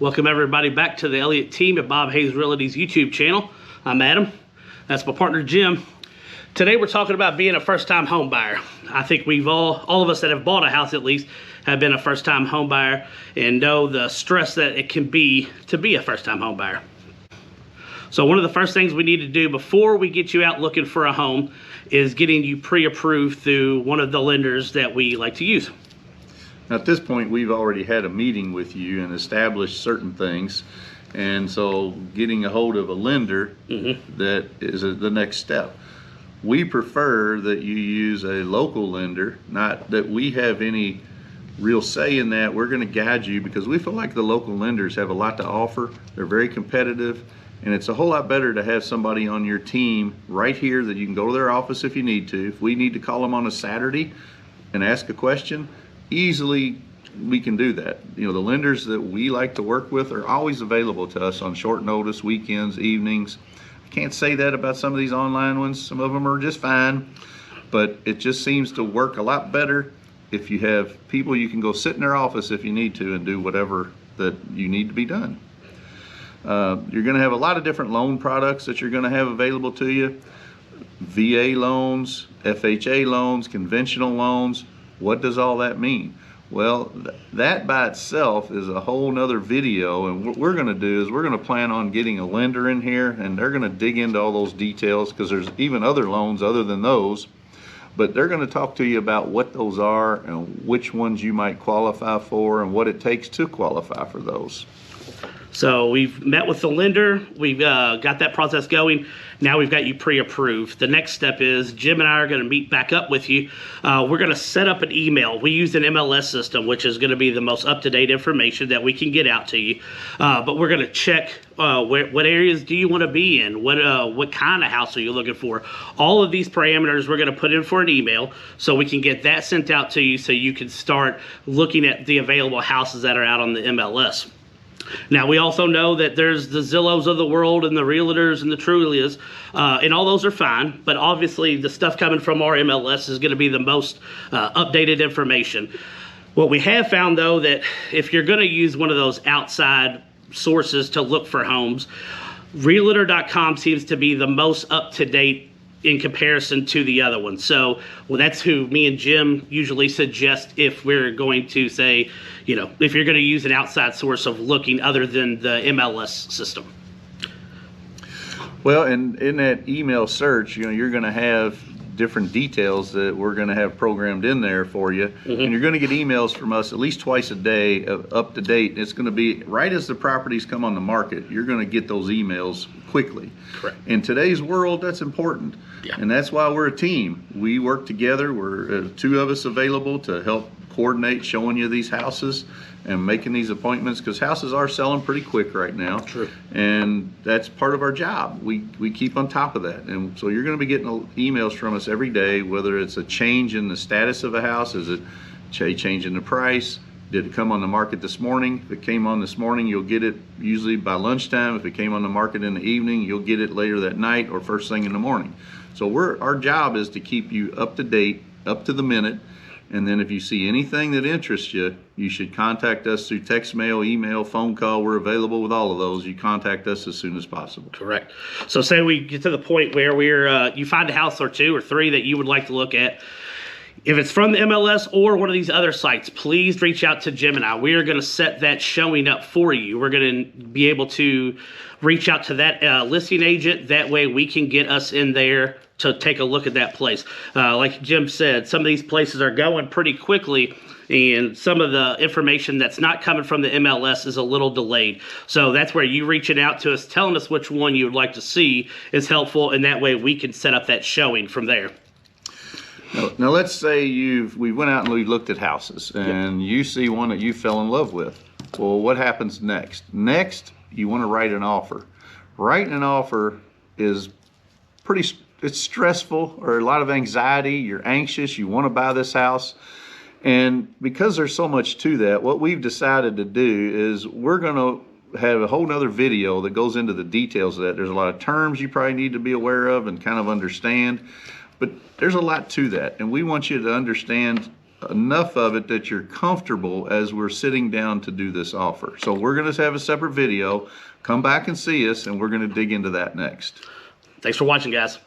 Welcome everybody back to the Elliott team at Bob Hayes Realty's YouTube channel. I'm Adam. That's my partner Jim. Today we're talking about being a first-time home buyer. I think we've all of us that have bought a house at least have been a first-time home buyer and know the stress that it can be to be a first-time home buyer. So one of the first things we need to do before we get you out looking for a home is getting you pre-approved through one of the lenders that we like to use. Now, at this point, we've already had a meeting with you and established certain things, and so getting a hold of a lender, that is the next step. We prefer that you use a local lender, not that we have any real say in that. We're going to guide you because we feel like the local lenders have a lot to offer. They're very competitive, and it's a whole lot better to have somebody on your team right here that you can go to their office if you need to. If we need to call them on a Saturday and ask a question, easily we can do that. You know, the lenders that we like to work with are always available to us on short notice, weekends, evenings. I can't say that about some of these online ones. Some of them are just fine, but it just seems to work a lot better if you have people you can go sit in their office if you need to and do whatever that you need to be done. You're going to have a lot of different loan products that you're going to have available to you. VA loans, FHA loans, conventional loans. What does all that mean? Well, that by itself is a whole nother video, and what we're going to do is we're going to plan on getting a lender in here, and they're going to dig into all those details because there's even other loans other than those, but they're going to talk to you about what those are and which ones you might qualify for and what it takes to qualify for those. So we've met with the lender, we've got that process going. Now we've got you pre-approved. The next step is Jim and I are going to meet back up with you. We're going to set up an email. We use an MLS system, which is going to be the most up-to-date information that we can get out to you. But we're going to check what areas do you want to be in? What kind of house are you looking for? All of these parameters we're going to put in for an email so we can get that sent out to you so you can start looking at the available houses that are out on the MLS. Now, we also know that there's the Zillows of the world and the Realtors and the Trulias, and all those are fine, but obviously the stuff coming from our MLS is going to be the most updated information. What we have found, though, that if you're going to use one of those outside sources to look for homes, Realtor.com seems to be the most up-to-date in comparison to the other one. So, well, that's who me and Jim usually suggest if we're going to say, you know, if you're going to use an outside source of looking other than the MLS system. Well, and in that email search, you know, you're going to have different details that we're going to have programmed in there for you. And you're going to get emails from us at least twice a day up to date. It's going to be right as the properties come on the market. You're going to get those emails quickly. Correct. In today's world, that's important. Yeah. And that's why we're a team. We work together. We're two of us available to help coordinate showing you these houses and making these appointments, because houses are selling pretty quick right now. True. And that's part of our job. We keep on top of that. And so you're going to be getting emails from us every day, whether it's a change in the status of a house, is it a change in the price, did it come on the market this morning? If it came on this morning, you'll get it usually by lunchtime. If it came on the market in the evening, you'll get it later that night or first thing in the morning. So our job is to keep you up to date, up to the minute. And then if you see anything that interests you, you should contact us through text, mail, email, phone call. We're available with all of those. You contact us as soon as possible. Correct. So say we get to the point where you find a house or two or three that you would like to look at. If it's from the MLS or one of these other sites, please reach out to Jim and I. We are going to set that showing up for you. We're going to be able to reach out to that listing agent. That way we can get us in there to take a look at that place. Like Jim said, some of these places are going pretty quickly, and some of the information that's not coming from the MLS is a little delayed. So that's where you reaching out to us, telling us which one you would like to see is helpful, and that way we can set up that showing from there. Now let's say we went out and we looked at houses, and you see one that you fell in love with. Well, what happens next? Next, you want to write an offer. Writing an offer is it's stressful, or a lot of anxiety. You're anxious, you want to buy this house. And because there's so much to that, what we've decided to do is we're going to have a whole nother video that goes into the details of that. There's a lot of terms you probably need to be aware of and kind of understand, but there's a lot to that. And we want you to understand enough of it that you're comfortable as we're sitting down to do this offer. So we're going to have a separate video. Come back and see us, and we're going to dig into that next. Thanks for watching, guys.